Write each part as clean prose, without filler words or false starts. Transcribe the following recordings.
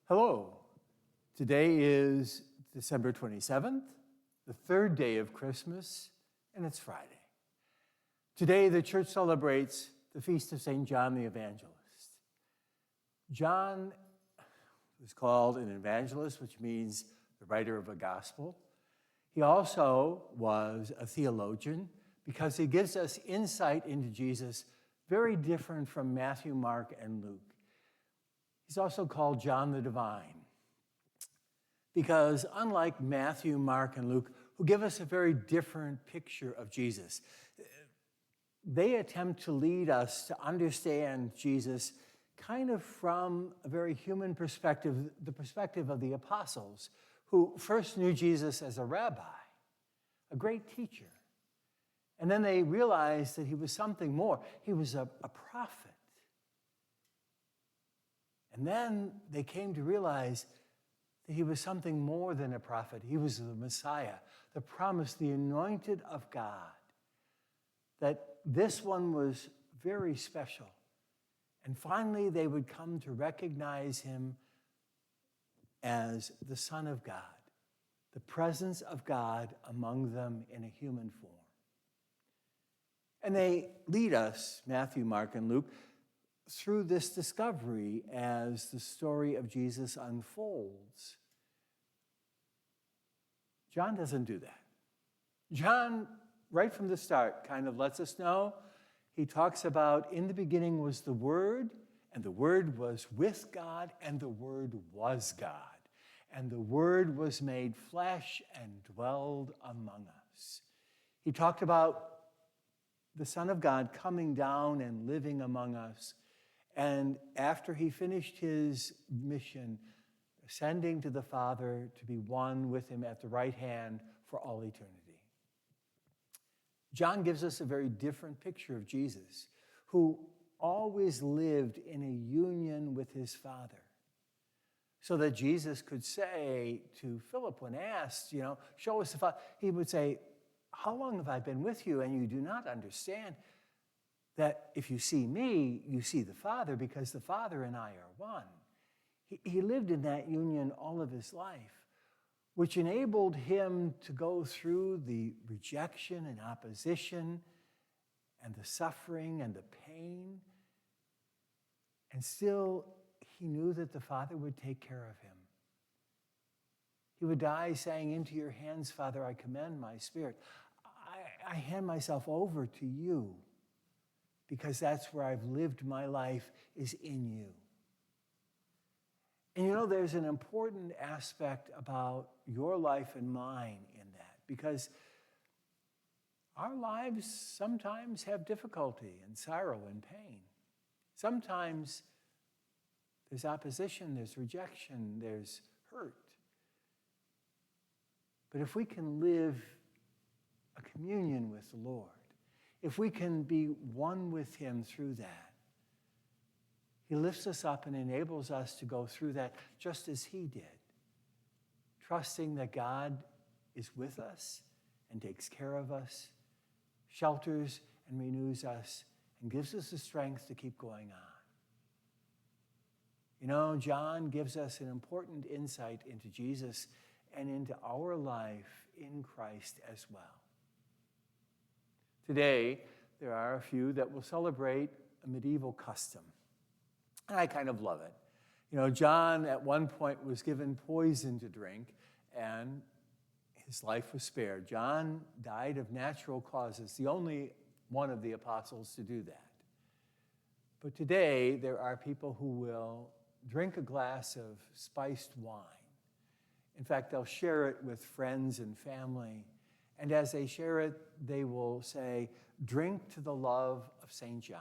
Hello. Today is December 27th, the third day of Christmas, and it's Friday. Today, the church celebrates the feast of St. John the Evangelist. John was called an evangelist, which means the writer of a gospel. He also was a theologian because he gives us insight into Jesus very different from Matthew, Mark, and Luke. He's also called John the Divine because unlike Matthew, Mark, and Luke, who give us a very different picture of Jesus, they attempt to lead us to understand Jesus kind of from a very human perspective, the perspective of the apostles, who first knew Jesus as a rabbi, a great teacher. And then they realized that he was something more. He was a prophet. And then they came to realize that he was something more than a prophet. He was the Messiah, the promised, the anointed of God. That this one was very special. And finally, they would come to recognize him as the Son of God, the presence of God among them in a human form. And they lead us, Matthew, Mark, and Luke, through this discovery as the story of Jesus unfolds. John doesn't do that. John, right from the start, kind of lets us know. He talks about, in the beginning was the Word, and the Word was with God, and the Word was God. And the Word was made flesh and dwelled among us. He talked about the Son of God coming down and living among us. And after he finished his mission, ascending to the Father to be one with him at the right hand for all eternity. John gives us a very different picture of Jesus, who always lived in a union with his Father. So that Jesus could say to Philip when asked, show us the Father, he would say, how long have I been with you and you do not understand that if you see me, you see the Father, because the Father and I are one. He lived in that union all of his life, which enabled him to go through the rejection and opposition and the suffering and the pain. And still, he knew that the Father would take care of him. He would die saying, into your hands, Father, I commend my spirit. I hand myself over to you because that's where I've lived my life, is in you. And there's an important aspect about your life and mine in that, because our lives sometimes have difficulty and sorrow and pain. Sometimes there's opposition, there's rejection, there's hurt. But if we can live a communion with the Lord, if we can be one with him through that, he lifts us up and enables us to go through that just as he did, trusting that God is with us and takes care of us, shelters and renews us, and gives us the strength to keep going on. John gives us an important insight into Jesus and into our life in Christ as well. Today, there are a few that will celebrate a medieval custom. And I kind of love it. John at one point was given poison to drink, and his life was spared. John died of natural causes, the only one of the apostles to do that. But today, there are people who will drink a glass of spiced wine. In fact, they'll share it with friends and family. And as they share it, they will say, drink to the love of St. John,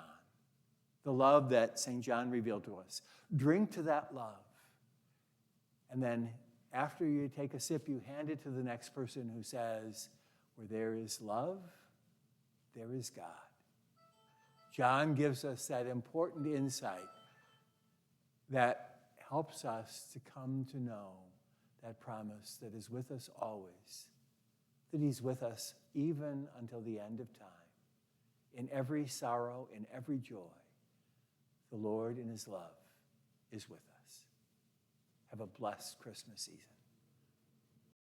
the love that St. John revealed to us. Drink to that love. And then after you take a sip, you hand it to the next person who says, where there is love, there is God. John gives us that important insight that helps us to come to know that promise that is with us always, that he's with us even until the end of time. In every sorrow, in every joy, the Lord in his love is with us. Have a blessed Christmas season.